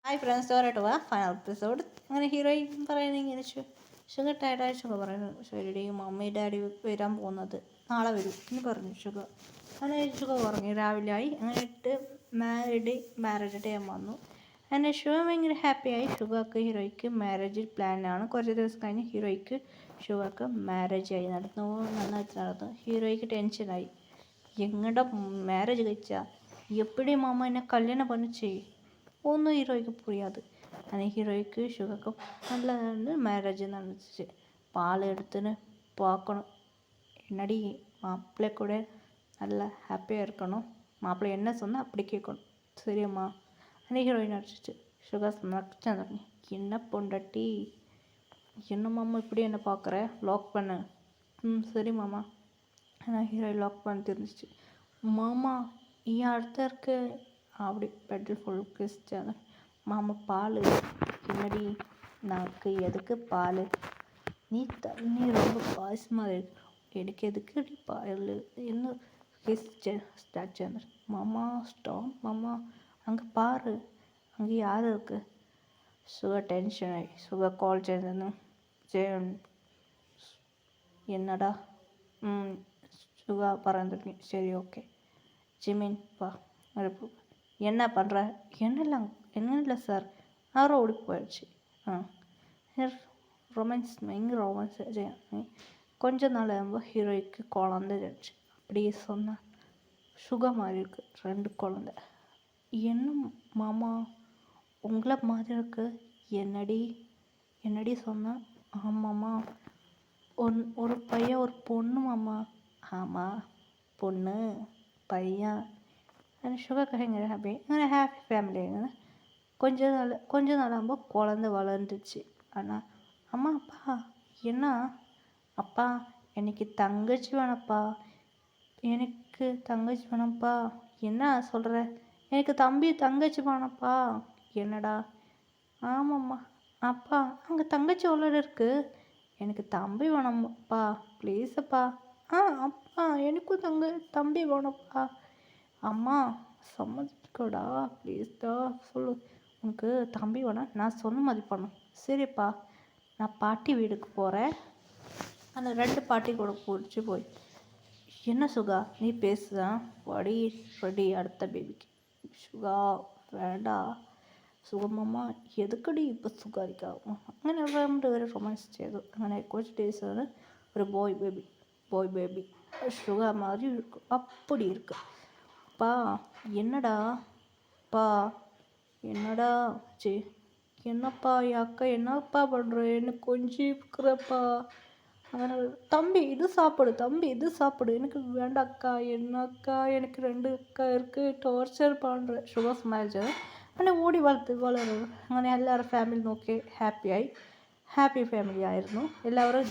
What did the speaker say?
Hi friends, പറയട്ടെ വാ final episode. അങ്ങനെ ഹീറോയിൻ പറയുന്നത് ഇങ്ങനെ ഷുഗർ ടയർഡായ ഷുഗർ പറയുന്നു, ശരിയുടെയും മമ്മി ഡാഡി വരാൻ പോകുന്നത് നാളെ വരും എന്ന് പറഞ്ഞു ഷുഗർ. അങ്ങനെ ഷുഗർ പറഞ്ഞു രാവിലെ ആയി. അങ്ങനെ മാരേജ് ഡേ വന്നു. അങ്ങനെ ഷുഗർ ഭയങ്കര ഹാപ്പിയായി. ഷുഗർക്ക് ഹീറോയ്ക്ക് മാരേജ് പ്ലാനാണ്. കുറച്ച് ദിവസം കഴിഞ്ഞ് ഹീറോയ്ക്ക് ഷുഗർക്ക് മാരേജ് ആയി. നന്നായിട്ട് നടന്നു. ഹീറോയ്ക്ക് ടെൻഷനായി. എങ്ങടെ മാരേജ് കഴിച്ചാൽ എപ്പോഴും മാമ എന്നെ കല്യാണം பண்ணிச்சு ഒന്നും ഹീറോയ്ക്ക് പുരിயாது. അങ്ങനെ ഹീറോയ്ക്ക് ഷുഗർക്ക് നല്ല മാരേജ് നടന്നിச்சு. பால் எடுத்துன்னு பார்க்கணும். என்னடி மாப்பிள்ளை கூட நல்லா ஹாப்பியாக இருக்கணும். மாப்பிள்ளை என்ன சொன்னால் அப்படி கேட்கணும், சரியாம்மா? அந்த ஹீரோயின் அடிச்சிச்சு. சுகர் நடிச்சா தொடங்கி, என்ன பொண்டாட்டி, என்ன மாமா இப்படி என்ன பார்க்குற, லாக் பண்ணு. சரி மாமா. ஆனால் ஹீரோயின் லாக் பண்ணி தெரிஞ்சிச்சு. மாமா ஏன் அடுத்த இருக்கு அப்படி பெட்ரோல் ஃபுல் கிறிஸ்டான மாமா பால். என்னடி நாக்கு எதுக்கு பால்? நீ தண்ணி ரொம்ப பாசமாக இருக்கு, எனக்கு எதுக்கு பால்? இன்னும் ஸ்டாச்சு. மாமா ஸ்டாப் மாமா, அங்கே பாரு, அங்கே யார் இருக்கு? சுகர் டென்ஷன் ஆகி சுகர் கால் செய்யணும். என்னடா சுகர் பறந்துட்டு, சரி ஓகே ஜிமின் பா என்ன பண்ணுற? என்ன சார், யாரோ ஓடி போயிடுச்சு. ரொமான்ஸ் பயங்கர ரொமான்ஸ் கொஞ்ச நாள் ஹீரோய்க்கு குழந்தை இருந்துச்சு. அப்படியே சொன்னான், சுகர் மாதிரி இருக்கு 2 குழந்தை. என்ன மாமா உங்களை மாதிரி இருக்கு? என்னடி சொன்னேன்? ஆமாம்மா, ஒரு பையன் ஒரு பொண்ணு மாமா. ஆமாம், பொண்ணு பையன். அந்த ஷுகர் பயங்கர ஹாப்பி. അങ്ങനെ ഹാപ്പി ഫാമിലി ആയിരുന്നു. கொஞ்ச நாளாகுമ്പോൾ குழந்தை வளர்ந்துச்சு. ஆனால் அம்மா அப்பா என்ன அப்பா, எனக்கு தங்கச்சி வேணப்பா, எனக்கு தங்கச்சி வேணப்பா. என்ன சொல்கிற? எனக்கு தங்கச்சி வேணப்பா. என்னடா? ஆமாம்மா. அப்பா அங்கே தங்கச்சி உள்ளது இருக்குது, எனக்கு தம்பி வேணாம்ப்பா, ப்ளீஸப்பா. அப்பா எனக்கும் தம்பி வேணப்பா. அம்மா சம்மதிக்கோடா, ப்ளீஸ்டா சொல்லு, உனக்கு தம்பி வேணாம், நான் சொன்ன மாதிரி பண்ணும், சரிப்பா? நான் பாட்டி வீட்டுக்கு போகிறேன். அந்த 2 பாட்டி கூட பிடிச்சி போய், என்ன சுகா நீ பேசுதான் வடி ரெடி அடுத்த பேபிக்கு. சுகா വേണ്ടാ സുഖമ്മ, എതുക്കടി ഇപ്പം സുഖാരിക്കാവും. അങ്ങനെ 2 പേര് റൊമാൻസ് ചെയ്തു. അങ്ങനെ കുറച്ച് ഡേയ്സ് ഒരു ബോയ് ബേബി சுகா மாதிரி இருக்கும், அப்படி இருக்கு. பா என்னடா பா, என்னடா சி என்னப்பா அக்கா என்னப்பா பண்ணுற, எனக்கு கொஞ்சம் இருக்கிறப்பா. അങ്ങനെ தம்பி இது சாப்பிடு, எனக்கு வேண்டாம் அக்கா. என்ன அக்கா, எனக்கு 2 அக்கா இருக்குது, ടോർച്ചർ பண்ணுற. ഷുഗർ സ്മൈൽ അങ്ങനെ ഓടി വളരും. അങ്ങനെ എല്ലാവരും ഫാമിലി നോക്കി ഹാപ്പി ഫാമിലി ആയിരുന്നു എല്ലാവരും.